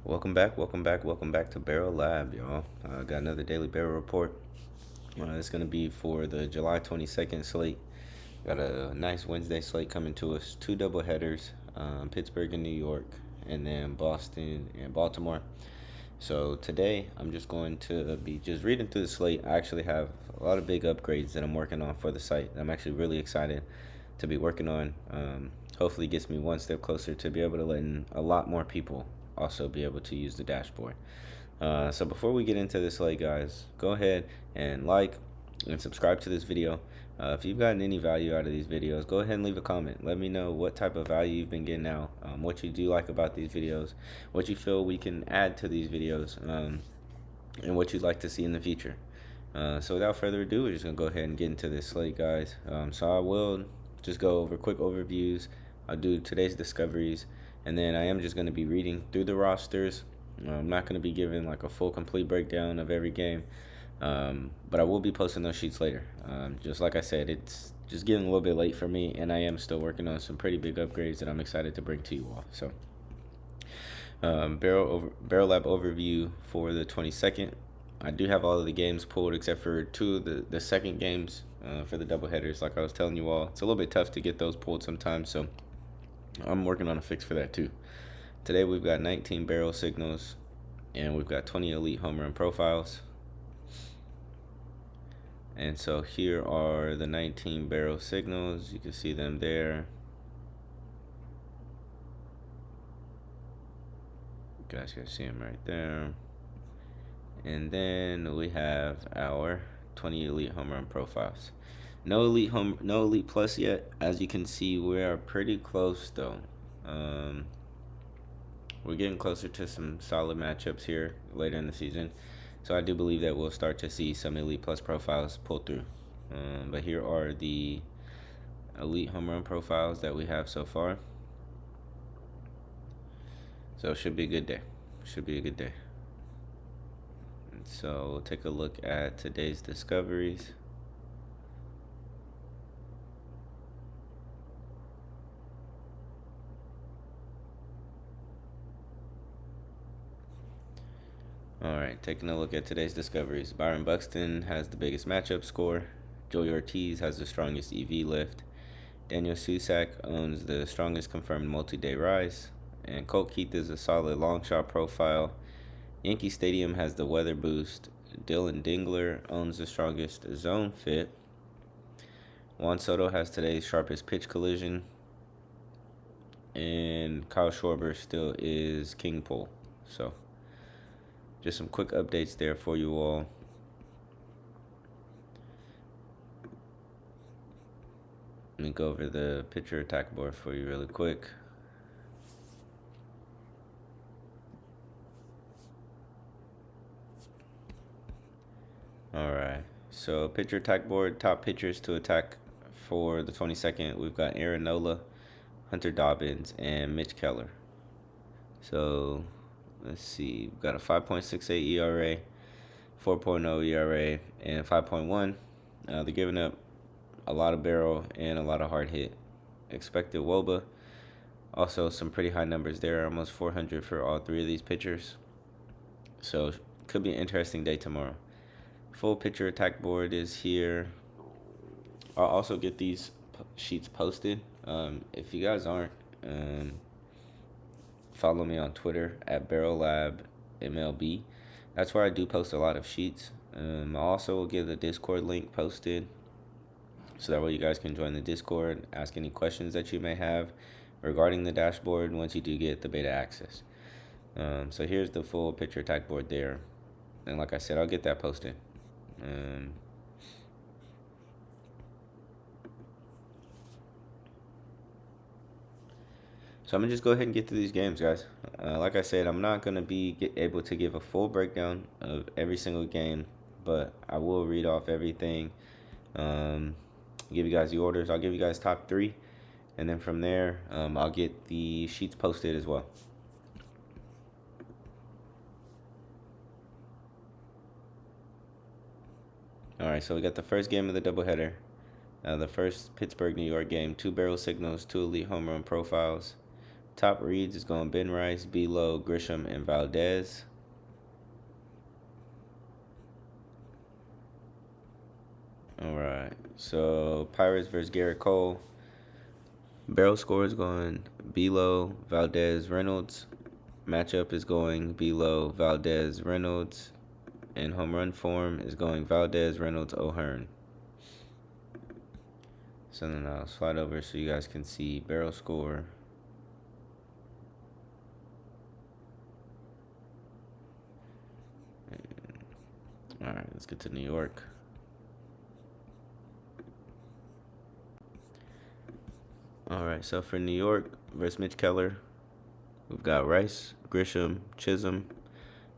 Welcome back to Barrel Lab, y'all. Got another daily barrel report. It's gonna be for the July 22nd slate. Got a nice Wednesday slate coming to us. Two double headers, Pittsburgh and New York, and then Boston and Baltimore. So today I'm just going to be just reading through the slate. I actually have a lot of big upgrades that I'm working on for the site. I'm actually really excited to be working on. Hopefully gets me one step closer to be able to let in a lot more people also be able to use the dashboard. So before we get into this slate, guys, go ahead and like and subscribe to this video. If you've gotten any value out of these videos, go ahead and leave a comment. Let me know what type of value you've been getting out, what you do like about these videos, what you feel we can add to these videos, and what you'd like to see in the future. So without further ado, we're just going to go ahead and get into this slate, guys. So I will just go over quick overviews. I'll do today's discoveries, and then I am just going to be reading through the rosters. I'm not going to be giving like a full complete breakdown of every game. But I will be posting those sheets later. Just like I said, it's just getting a little bit late for me, and I am still working on some pretty big upgrades that I'm excited to bring to you all. So, Barrel Lab overview for the 22nd. I do have all of the games pulled except for two of the second games for the doubleheaders. Like I was telling you all, it's a little bit tough to get those pulled sometimes, so I'm working on a fix for that too. Today we've got 19 barrel signals, and we've got 20 elite home run profiles. And so here are the 19 barrel signals. You can see them there. You guys can see them right there. And then we have our 20 elite home run profiles. No elite plus yet. As you can see, we are pretty close though. We're getting closer to some solid matchups here later in the season. So I do believe that we'll start to see some Elite Plus profiles pull through. But here are the Elite Home Run profiles that we have so far. So it should be a good day. Should be a good day. And so we'll take a look at today's discoveries. Alright, taking a look at today's discoveries. Byron Buxton has the biggest matchup score. Joey Ortiz has the strongest EV lift. Daniel Susac owns the strongest confirmed multi-day rise. And Colt Keith is a solid long shot profile. Yankee Stadium has the weather boost. Dylan Dingler owns the strongest zone fit. Juan Soto has today's sharpest pitch collision. And Kyle Schwarber still is king pole. So just some quick updates there for you all. Let me go over the pitcher attack board for you really quick. Alright, so pitcher attack board, top pitchers to attack for the 22nd. We've got Aaron Nola, Hunter Dobbins, and Mitch Keller. So let's see, we've got a 5.68 ERA, 4.0 ERA, and 5.1. They're giving up a lot of barrel and a lot of hard hit. Expected WOBA, also some pretty high numbers there, almost 400 for all three of these pitchers. So could be an interesting day tomorrow. Full pitcher attack board is here. I'll also get these sheets posted. If you guys aren't, follow me on Twitter at BarrelLabMLB. That's where I do post a lot of sheets. I also will get the Discord link posted, so that way you guys can join the Discord, ask any questions that you may have regarding the dashboard once you do get the beta access. So here's the full pitcher attack board there. And like I said, I'll get that posted. So I'm going to just go ahead and get through these games, guys. Like I said, I'm not going to be able to give a full breakdown of every single game, but I will read off everything, give you guys the orders. I'll give you guys top three, and then from there, I'll get the sheets posted as well. All right, so we got the first game of the doubleheader. The first Pittsburgh-New York game, two barrel signals, two elite home run profiles. Top reads is going Ben Rice, Belo, Grisham, and Valdez. All right. So Pirates versus Garrett Cole. Barrel score is going Belo, Valdez, Reynolds. Matchup is going Belo, Valdez, Reynolds. And home run form is going Valdez, Reynolds, O'Hearn. So then I'll slide over so you guys can see barrel score. All right, let's get to New York. All right, so for New York versus Mitch Keller, we've got Rice, Grisham, Chisholm.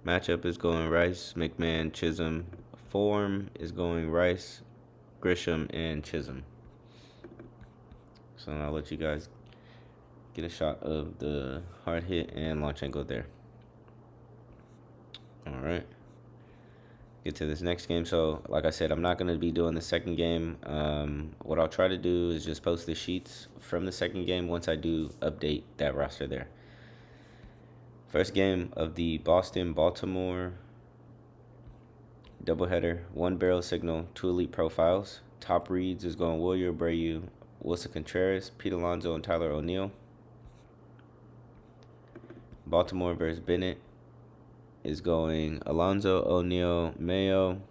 Matchup is going Rice, McMahon, Chisholm. Form is going Rice, Grisham, and Chisholm. So I'll let you guys get a shot of the hard hit and launch angle there. All right. Get to this next game. So, like I said, I'm not going to be doing the second game. What I'll try to do is just post the sheets from the second game once I do update that roster there. First game of the Boston-Baltimore doubleheader. 1 barrel signal, 2 elite profiles. Top reads is going Wilyer Abreu, Wilson Contreras, Pete Alonso, and Tyler O'Neill. Baltimore versus Bennett is going Alonso, O'Neill, Mayo.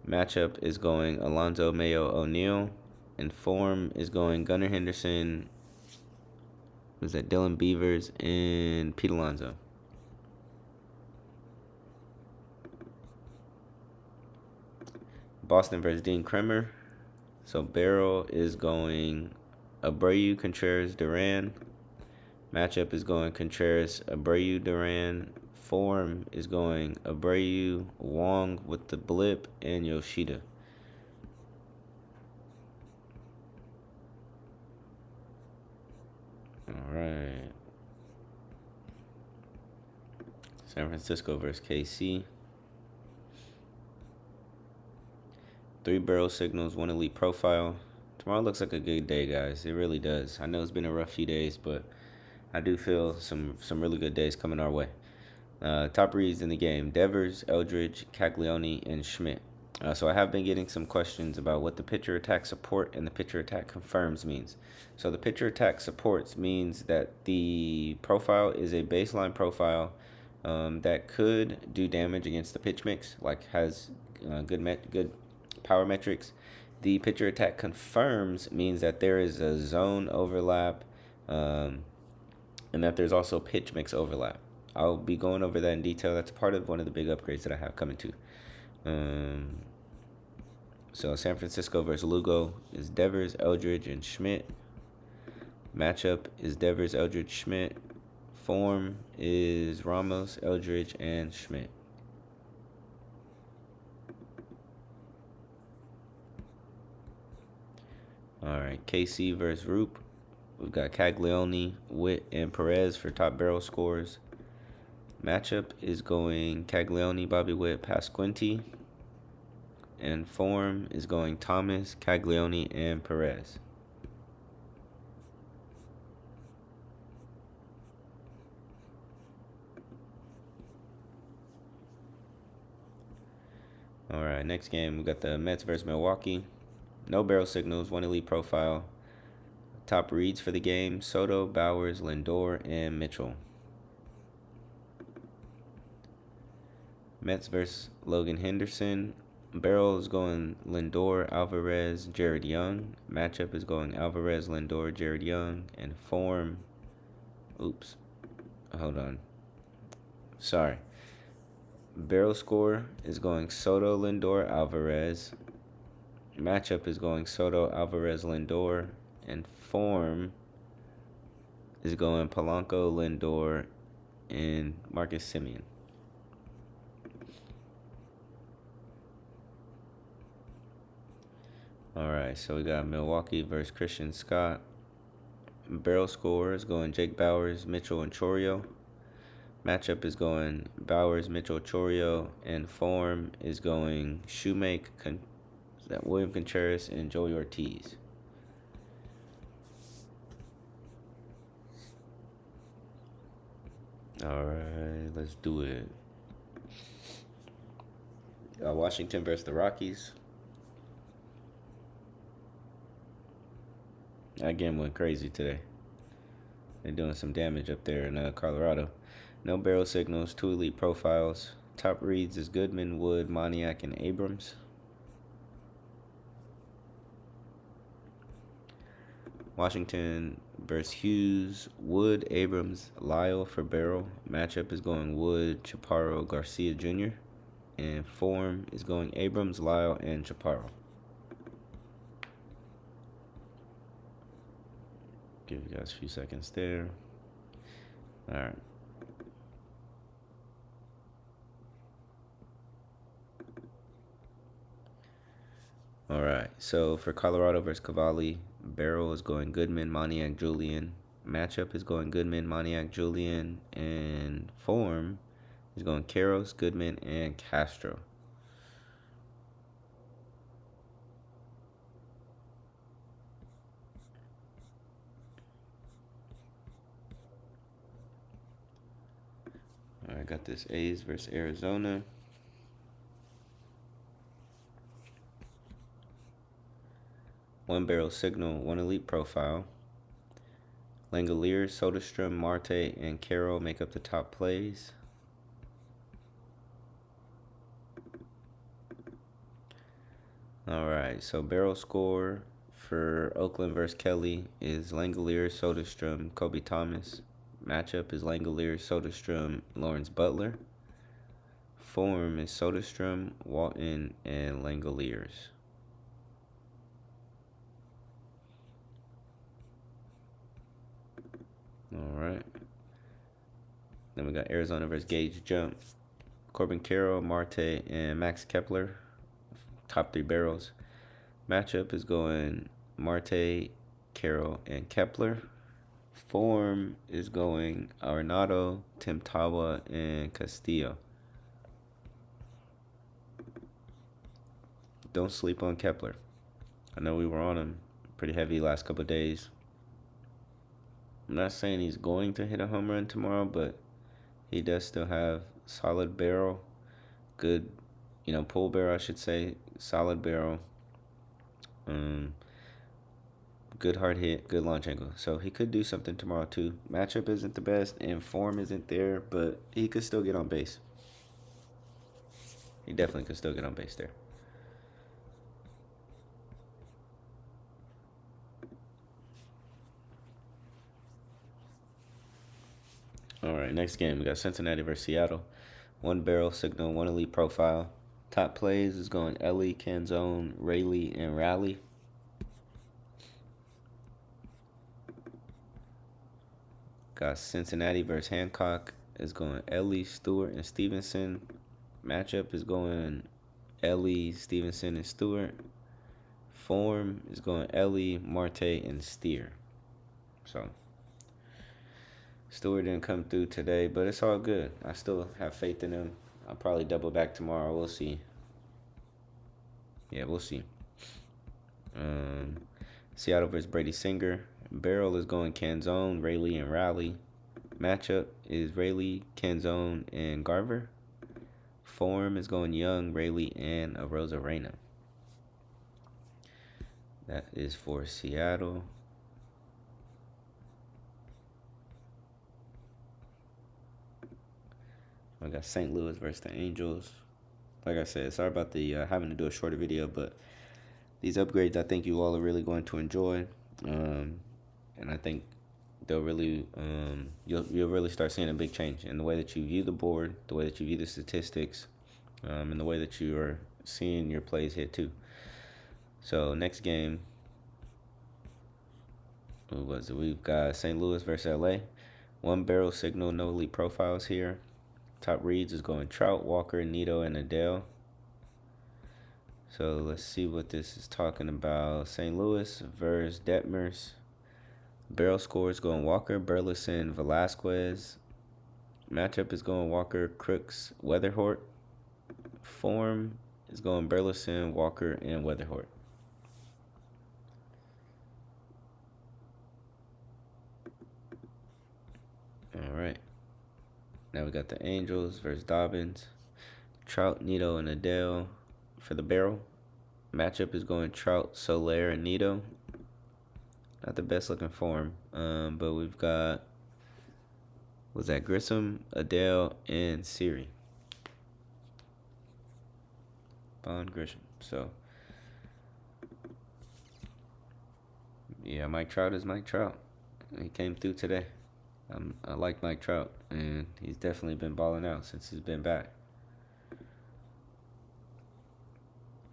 Matchup is going Alonso, Mayo, O'Neill. And form is going Gunnar Henderson, was that Dylan Beavers, and Pete Alonso. Boston versus Dean Kremer. So barrel is going Abreu, Contreras, Duran. Matchup is going Contreras, Abreu, Duran. Form is going Abreu, Wong with the blip, and Yoshida. All right. San Francisco versus KC. 3 barrel signals, 1 elite profile. Tomorrow looks like a good day, guys. It really does. I know it's been a rough few days, but I do feel some really good days coming our way. Top reads in the game: Devers, Eldridge, Caglione, and Schmidt. So I have been getting some questions about what the pitcher attack support and the pitcher attack confirms means. So the pitcher attack supports means that the profile is a baseline profile that could do damage against the pitch mix, like has good power metrics. The pitcher attack confirms means that there is a zone overlap and that there's also pitch mix overlap. I'll be going over that in detail. That's part of one of the big upgrades that I have coming to. So San Francisco versus Lugo is Devers, Eldridge, and Schmidt. Matchup is Devers, Eldridge, Schmidt. Form is Ramos, Eldridge, and Schmidt. All right, KC versus Roop. We've got Caglione, Witt, and Perez for top barrel scores. Matchup is going Caglione, Bobby Witt, Pasquinti. And form is going Thomas, Caglione, and Perez. All right, next game, we got the Mets versus Milwaukee. No barrel signals, 1 elite profile. Top reads for the game: Soto, Bowers, Lindor, and Mitchell. Mets versus Logan Henderson. Barrel is going Lindor, Alvarez, Jared Young. Matchup is going Alvarez, Lindor, Jared Young. And form, hold on. Sorry. Barrel score is going Soto, Lindor, Alvarez. Matchup is going Soto, Alvarez, Lindor. And form is going Polanco, Lindor, and Marcus Semien. All right, so we got Milwaukee versus Christian Scott. Barrel score is going Jake Bowers, Mitchell, and Chorio. Matchup is going Bowers, Mitchell, Chorio, and form is going Shoemake, William Contreras, and Joey Ortiz. All right, let's do it. Washington versus the Rockies. That game went crazy today. They're doing some damage up there in Colorado. No barrel signals, two elite profiles. Top reads is Goodman, Wood, Moniak, and Abrams. Washington versus Hughes, Wood, Abrams, Lyle for barrel. Matchup is going Wood, Chaparro, Garcia Jr. And form is going Abrams, Lyle, and Chaparro. Give you guys a few seconds there. All right. All right. So for Colorado versus Cavalli, barrel is going Goodman, Moniak, Julian. Matchup is going Goodman, Moniak, Julian. And form is going Karros, Goodman, and Castro. All right, got this A's versus Arizona. One barrel signal, one elite profile. Langoliers, Soderstrom, Marte, and Carroll make up the top plays. All right, so barrel score for Oakland versus Kelly is Langoliers, Soderstrom, Kobe Thomas. Matchup is Langoliers, Soderstrom, Lawrence Butler. Form is Soderstrom, Walton, and Langoliers. All right. Then we got Arizona versus Gage Jump. Corbin Carroll, Marte, and Max Kepler. Top three barrels. Matchup is going Marte, Carroll, and Kepler. Form is going Arenado, Tim Tawa, and Castillo. Don't sleep on Kepler. I know we were on him pretty heavy last couple of days. I'm not saying he's going to hit a home run tomorrow, but he does still have solid barrel, good, pull barrel, I should say, solid barrel, good hard hit, good launch angle. So he could do something tomorrow too. Matchup isn't the best and form isn't there, but he could still get on base. He definitely could still get on base there. All right, next game we got Cincinnati versus Seattle. One barrel signal, one elite profile. Top plays is going Ellie, Canzone, Rayleigh, and Raleigh. Got Cincinnati versus Hancock is going Ellie, Stewart, and Stevenson. Matchup is going Ellie, Stevenson, and Stewart. Form is going Ellie, Marte, and Steer. So Stewart didn't come through today, but it's all good. I still have faith in him. I'll probably double back tomorrow. We'll see. Yeah, we'll see. Seattle versus Brady Singer. Barrel is going Canzone, Rayleigh, and Raleigh. Matchup is Rayleigh, Canzone, and Garver. Form is going Young, Rayleigh, and Arozarena. That is for Seattle. I got St. Louis versus the Angels. Like I said, sorry about the having to do a shorter video, but these upgrades I think you all are really going to enjoy, and I think they'll really you'll really start seeing a big change in the way that you view the board, the way that you view the statistics, and the way that you are seeing your plays hit too. So next game, what was it? We've got St. Louis versus LA. One barrel signal, no elite profiles here. Top reads is going Trout, Walker, Nito, and Adele. So let's see what this is talking about. St. Louis versus Detmers. Barrel score is going Walker, Burleson, Velasquez. Matchup is going Walker, Crooks, Weatherhort. Form is going Burleson, Walker, and Weatherhort. All right. Now we got the Angels versus Dobbins. Trout, Nito, and Adele for the barrel. Matchup is going Trout, Soler, and Nito. Not the best looking form, but we've got, was that Grissom, Adele, and Siri. Bond Grisham. So, yeah, Mike Trout is Mike Trout. He came through today. I like Mike Trout, and he's definitely been balling out since he's been back.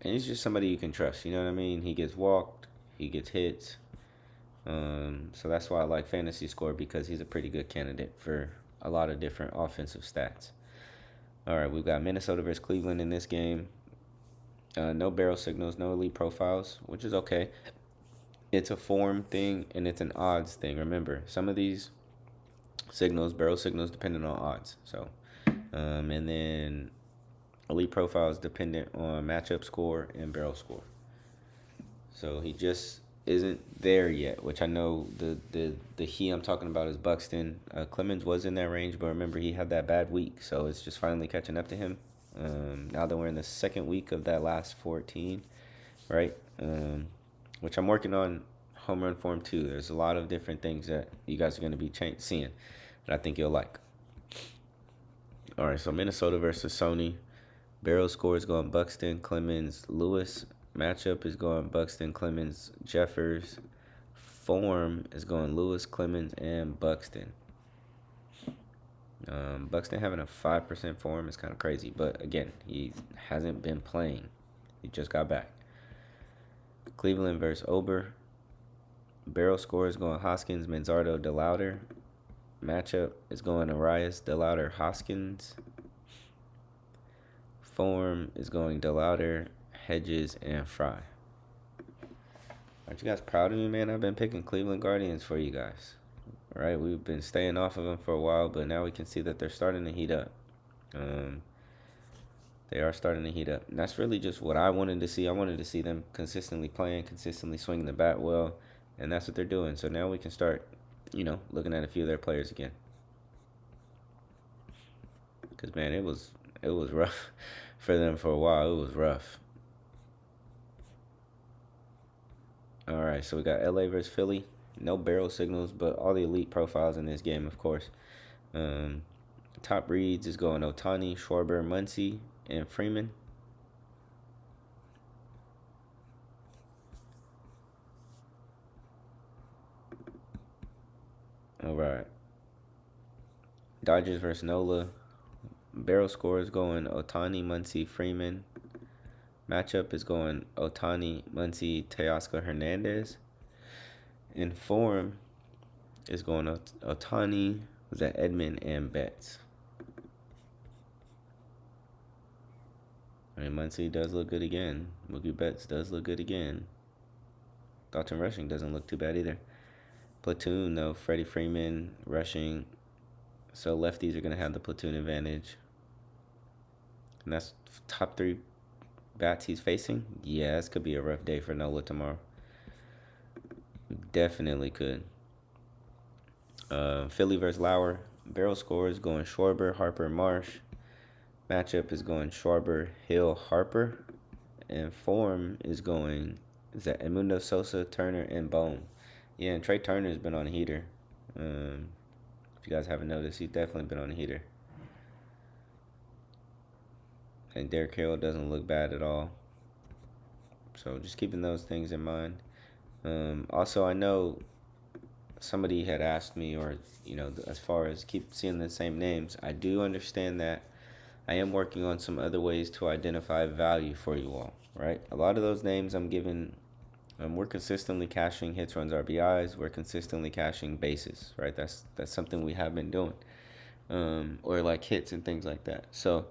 And he's just somebody you can trust. You know what I mean? He gets walked, he gets hits. So that's why I like Fantasy Score, because he's a pretty good candidate for a lot of different offensive stats. All right, we've got Minnesota versus Cleveland in this game. No barrel signals, no elite profiles, which is okay. It's a form thing and it's an odds thing. Remember, some of these signals, barrel signals, dependent on odds. So, and then elite profiles dependent on matchup score and barrel score. So he just isn't there yet, which I know the he I'm talking about is Buxton. Clemens was in that range, but remember he had that bad week, so it's just finally catching up to him. Now that we're in the second week of that last 14, right? Which I'm working on home run form too. There's a lot of different things that you guys are going to be seeing that I think you'll like. All right, so Minnesota versus Sony. Barrel score is going Buxton, Clemens, Lewis. Matchup is going Buxton, Clemens, Jeffers. Form is going Lewis, Clemens, and Buxton. Buxton having a 5% form is kind of crazy, but again, he hasn't been playing. He just got back. Cleveland versus Ober. Barrel score is going Hoskins, Manzardo, DeLauder. Matchup is going Arias, DeLauder, Hoskins. Form is going DeLauder, Hedges, and Fry. Aren't you guys proud of me, man? I've been picking Cleveland Guardians for you guys. All right, we've been staying off of them for a while, but now we can see that they're starting to heat up. They are starting to heat up. And that's really just what I wanted to see. I wanted to see them consistently playing, consistently swinging the bat well, and that's what they're doing. So now we can start, looking at a few of their players again. Because, man, it was rough for them for a while. It was rough. All right, so we got LA versus Philly. No barrel signals, but all the elite profiles in this game, of course. Top reads is going Ohtani, Schwarber, Muncy, and Freeman. All right. Dodgers versus Nola. Barrel score is going Ohtani, Muncy, Freeman. Matchup is going Ohtani, Muncy, Teoscar Hernandez. In form is going Ohtani, was that Edman, and Betts. I mean, Muncy does look good again. Mookie Betts does look good again. Dalton Rushing doesn't look too bad either. Platoon, though, Freddie Freeman, Rushing. So lefties are going to have the platoon advantage. And that's top 3 bats he's facing. Yeah, this could be a rough day for Nola tomorrow. Definitely could. Philly versus Lauer. Barrel score is going Schwarber, Harper, Marsh. Matchup is going Schwarber, Hill, Harper. And form is going, is that Edmundo Sosa, Turner, and Bone. Yeah, and Trey Turner's been on a heater. If you guys haven't noticed, he's definitely been on a heater. And Derek Carroll doesn't look bad at all. So just keeping those things in mind. Also, I know somebody had asked me, or, as far as keep seeing the same names, I do understand that I am working on some other ways to identify value for you all, right? A lot of those names I'm giving, we're consistently cashing hits, runs, RBIs. We're consistently cashing bases, right? That's something we have been doing, or like hits and things like that. So,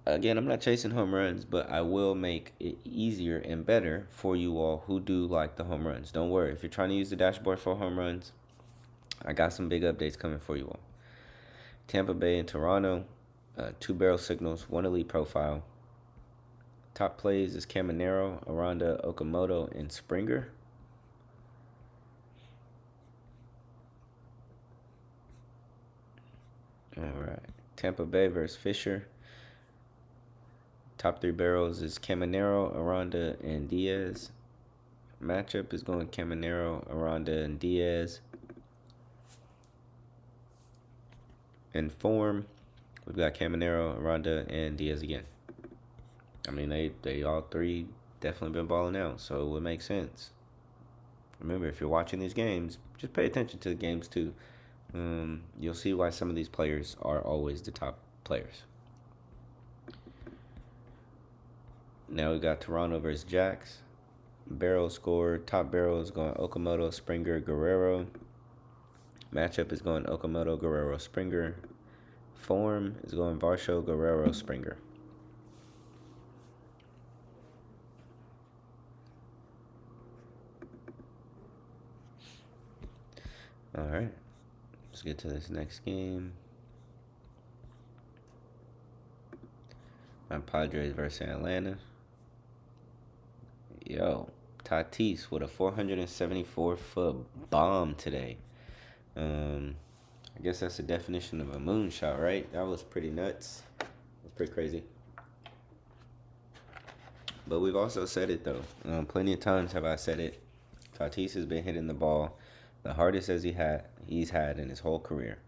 again, I'm not chasing home runs, but I will make it easier and better for you all who do like the home runs. Don't worry. If you're trying to use the dashboard for home runs, I got some big updates coming for you all. Tampa Bay and Toronto, 2 barrel signals, 1 elite profile. Top plays is Caminero, Aranda, Okamoto, and Springer. All right. Tampa Bay versus Fisher. Top three barrels is Caminero, Aranda, and Diaz. Matchup is going Caminero, Aranda, and Diaz. In form, we've got Caminero, Aranda, and Diaz again. I mean, they all three definitely been balling out, so it would make sense. Remember, if you're watching these games, just pay attention to the games too. You'll see why some of these players are always the top players. Now we got Toronto versus Jacks. Barrel score, top barrel is going Okamoto, Springer, Guerrero. Matchup is going Okamoto, Guerrero, Springer. Form is going Varsho, Guerrero, Springer. All right, let's get to this next game. My Padres versus Atlanta. Yo, Tatis with a 474-foot bomb today. I guess that's the definition of a moonshot, right? That was pretty nuts. That's pretty crazy. But we've also said it, though. Plenty of times have I said it. Tatis has been hitting the ball the hardest as he's had in his whole career.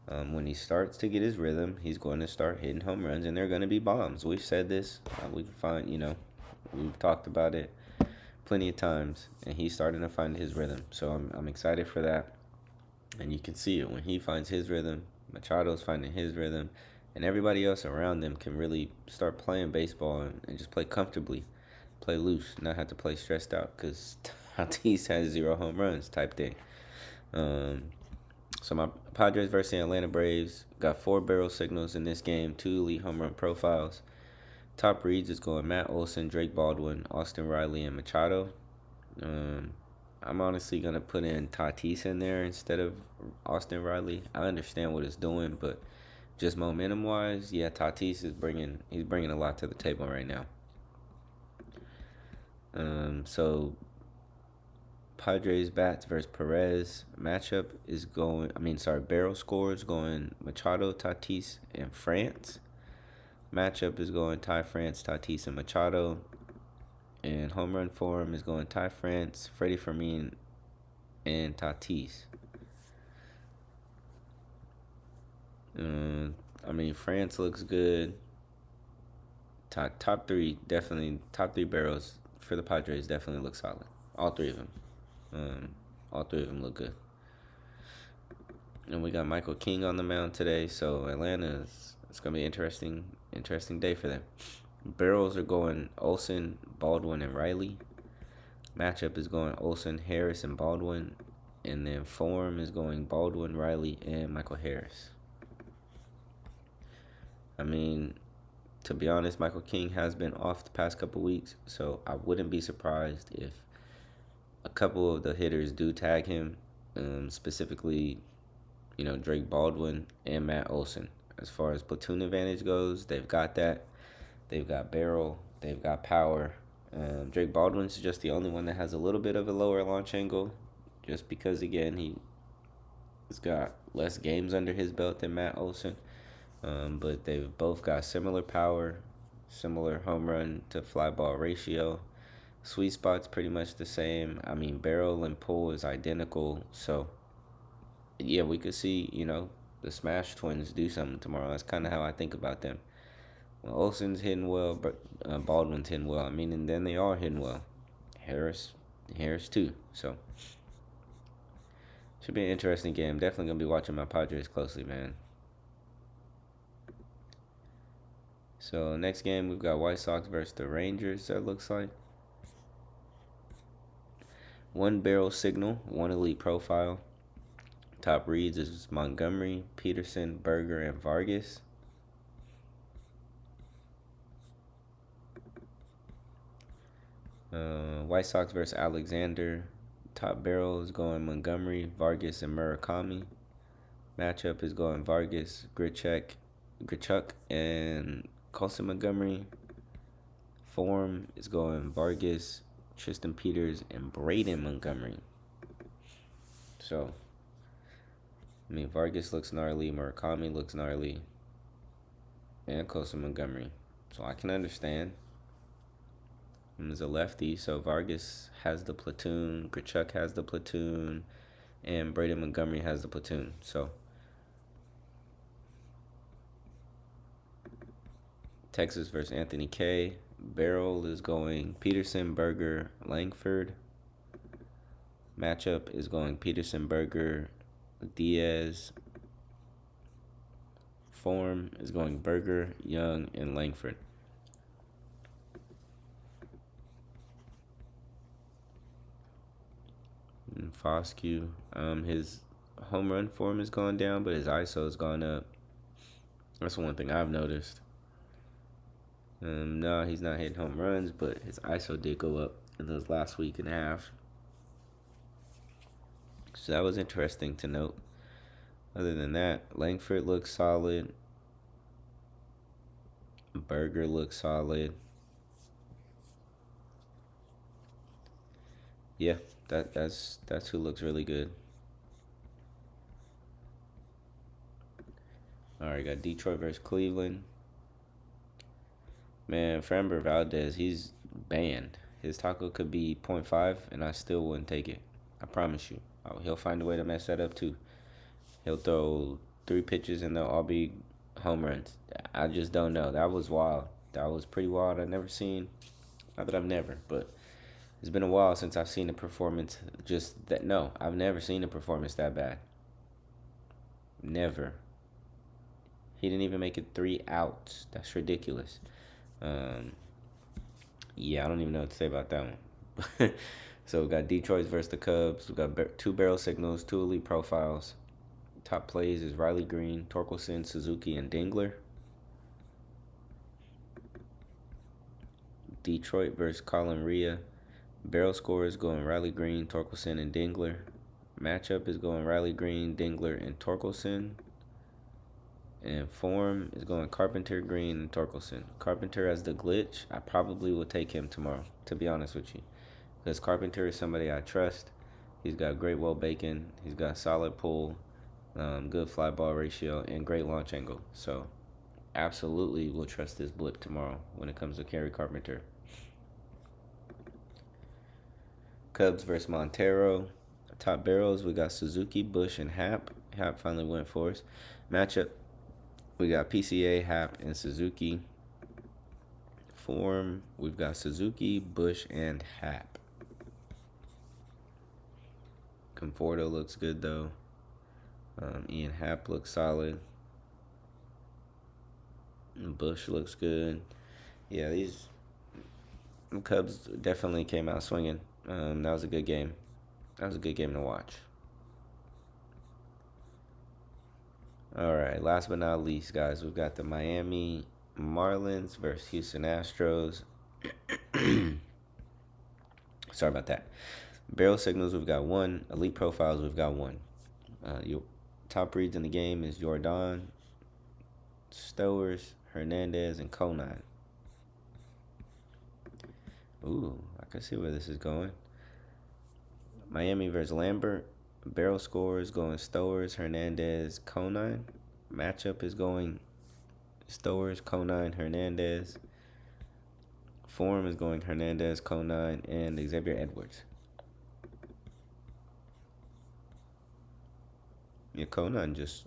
When he starts to get his rhythm, he's going to start hitting home runs, and they're going to be bombs. We've said this. We can find, we've talked about it plenty of times, and he's starting to find his rhythm. So I'm excited for that. And you can see it when he finds his rhythm. Machado's finding his rhythm, and everybody else around them can really start playing baseball and just play comfortably, play loose, not have to play stressed out because Tatis has 0 home runs type thing. So my Padres versus the Atlanta Braves got 4 barrel signals in this game, 2 elite home run profiles. Top reads is going Matt Olson, Drake Baldwin, Austin Riley, and Machado. I'm honestly going to put in Tatis in there instead of Austin Riley. I understand what it's doing, but just momentum-wise, yeah, Tatis is bringing a lot to the table right now. So Padres bats versus Perez matchup is barrel scores going Machado, Tatis, and France. Matchup is going Ty France, Tatis, and Machado. And home run form is going Ty France, Freddie Fermin, and Tatis. France looks good. Top three barrels for the Padres definitely look solid. All three of them. All three of them look good. And we got Michael King on the mound today, so it's gonna be interesting day for them. Barrels are going Olson, Baldwin, and Riley. Matchup is going Olson, Harris, and Baldwin. And then form is going Baldwin, Riley, and Michael Harris. To be honest, Michael King has been off the past couple weeks, so I wouldn't be surprised if a couple of the hitters do tag him, specifically, Drake Baldwin and Matt Olson. As far as platoon advantage goes, they've got that. They've got barrel. They've got power. Drake Baldwin's just the only one that has a little bit of a lower launch angle, just because, again, he's got less games under his belt than Matt Olson. But they've both got similar power, similar home run to fly ball ratio. Sweet spot's pretty much the same. Barrel and pull is identical. So, yeah, we could see, the Smash Twins do something tomorrow. That's kind of how I think about them. Well, Olson's hitting well, but Baldwin's hitting well. And then they are hitting well. Harris too. So, should be an interesting game. Definitely going to be watching my Padres closely, man. So, next game, we've got White Sox versus the Rangers, that looks like. 1 barrel signal, 1 elite profile. Top reads is Montgomery, Peterson, Berger, and Vargas. White Sox versus Alexander. Top barrel is going Montgomery, Vargas, and Murakami. Matchup is going Vargas, Grichuk, and Colson Montgomery. Form is going Vargas, Tristan Peters, and Braden Montgomery. So, Vargas looks gnarly. Murakami looks gnarly. and Costa Montgomery. So I can understand. He's a lefty, so Vargas has the platoon, Grichuk has the platoon, and Braden Montgomery has the platoon. So Texas versus Anthony K. Barrel is going Peterson, Berger, Langford. Matchup is going Peterson, Berger, Diaz. Form is going Berger, Young, and Langford. And Foscue, his home run form is going down, but his ISO has gone up. That's one thing I've noticed. No, he's not hitting home runs, but his ISO did go up in those last week and a half. So that was interesting to note. Other than that, Langford looks solid. Berger looks solid. Yeah, that's who looks really good. All right, got Detroit versus Cleveland. Man, Framber Valdez, he's banned. His taco could be 0.5, and I still wouldn't take it. I promise you. He'll find a way to mess that up, too. He'll throw 3 pitches, and they'll all be home runs. I just don't know. That was wild. That was pretty wild. I've never seen, not that I've never, but it's been a while since I've seen a performance just that. No, I've never seen a performance that bad. Never. He didn't even make it 3 outs. That's ridiculous. Yeah, I don't even know what to say about that one. So we got Detroit versus the Cubs. We got 2 barrel signals, 2 elite profiles. Top plays is Riley Green, Torkelson, Suzuki, and Dingler. Detroit versus Colin Ria. Barrel score is going Riley Green, Torkelson, and Dingler. Matchup is going Riley Green, Dingler, and Torkelson. And form is going Carpenter, Green, and Torkelson. Carpenter has the glitch. I probably will take him tomorrow, to be honest with you. Because Carpenter is somebody I trust. He's got great well bacon. He's got solid pull, good fly ball ratio, and great launch angle. So absolutely will trust this blip tomorrow when it comes to Kerry Carpenter. Cubs versus Montero. Top barrels, we got Suzuki, Bush, and Happ. Happ finally went for us. Matchup, we got PCA, Happ, and Suzuki. Form, we've got Suzuki, Bush, and Happ. Conforto looks good, though. Ian Happ looks solid. Bush looks good. Yeah, these Cubs definitely came out swinging. That was a good game. That was a good game to watch. All right, last but not least, guys, we've got the Miami Marlins versus Houston Astros. Sorry about that. Barrel signals, we've got 1. Elite profiles, we've got 1. Your top reads in the game is Jordan, Stowers, Hernandez, and Conine. Ooh, I can see where this is going. Miami versus Lambert. Barrel score is going Stowers, Hernandez, Conine. Matchup is going Stowers, Conine, Hernandez. Form is going Hernandez, Conine, and Xavier Edwards. Yeah, Conine just,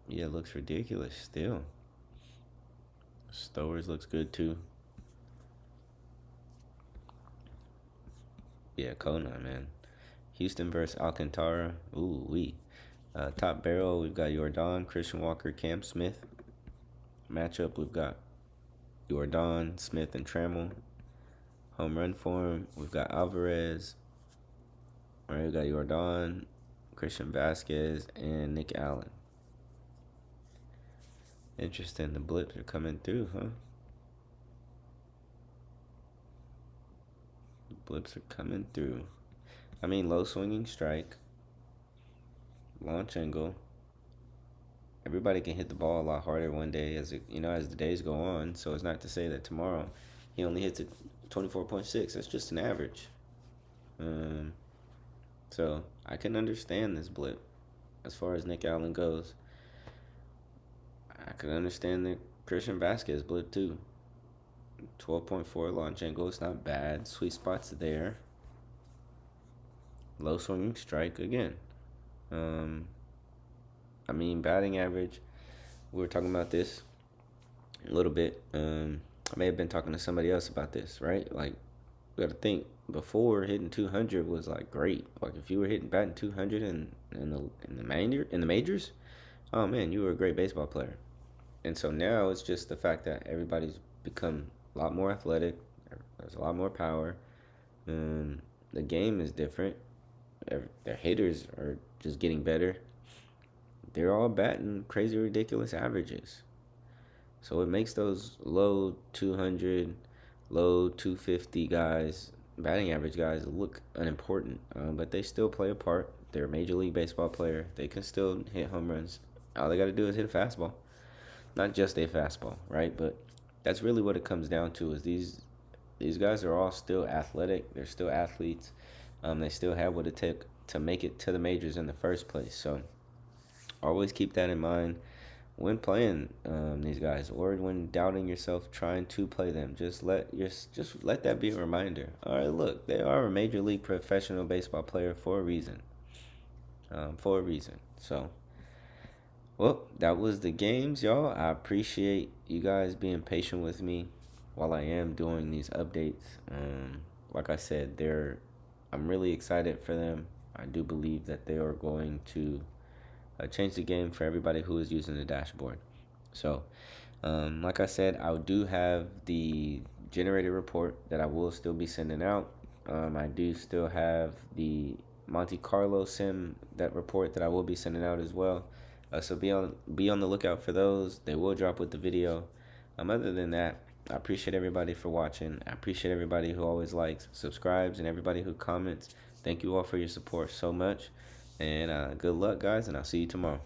looks ridiculous still. Stowers looks good too. Yeah, Conine, man. Houston versus Alcantara. Ooh, top barrel, we've got Jordan, Christian Walker, Cam Smith. Matchup, we've got Jordan, Smith, and Trammell. Home run form, we've got Alvarez. All right, we got Jordan, Christian Vasquez, and Nick Allen. Interesting, the blips are coming through, huh? The blips are coming through. I mean, low swinging strike, launch angle. Everybody can hit the ball a lot harder one day as the days go on. So it's not to say that tomorrow he only hits it 24.6. That's just an average. So I can understand this blip as far as Nick Allen goes. I can understand the Christian Vasquez blipped too. 12.4 launch angle. It's not bad. Sweet spots there. Low swinging strike again. I mean, batting average. We were talking about this a little bit. I may have been talking to somebody else about this, right? Like, you got to think before hitting 200 was like great. Like if you were batting 200 in the majors, oh man, you were a great baseball player. And so now it's just the fact that everybody's become a lot more athletic. There's a lot more power. The game is different. Their hitters are just getting better. They're all batting crazy, ridiculous averages. So it makes those low 200, low 250 guys, batting average guys, look unimportant. But they still play a part. They're a Major League Baseball player. They can still hit home runs. All they got to do is hit a fastball. Not just a fastball, right? But that's really what it comes down to is these guys are all still athletic. They're still athletes. They still have what it took to make it to the majors in the first place. So always keep that in mind when playing these guys, or when doubting yourself trying to play them. Just let that be a reminder. All right, look, they are a Major League professional baseball player for a reason. So, well, that was the games, y'all. I appreciate you guys being patient with me while I am doing these updates. Like I said, I'm really excited for them. I do believe that they are going to change the game for everybody who is using the dashboard. So, like I said, I do have the generated report that I will still be sending out. I do still have the Monte Carlo sim, that report that I will be sending out as well. So be on the lookout for those. They will drop with the video. Other than that, I appreciate everybody for watching. I appreciate everybody who always likes, subscribes, and everybody who comments. Thank you all for your support so much. And good luck, guys, and I'll see you tomorrow.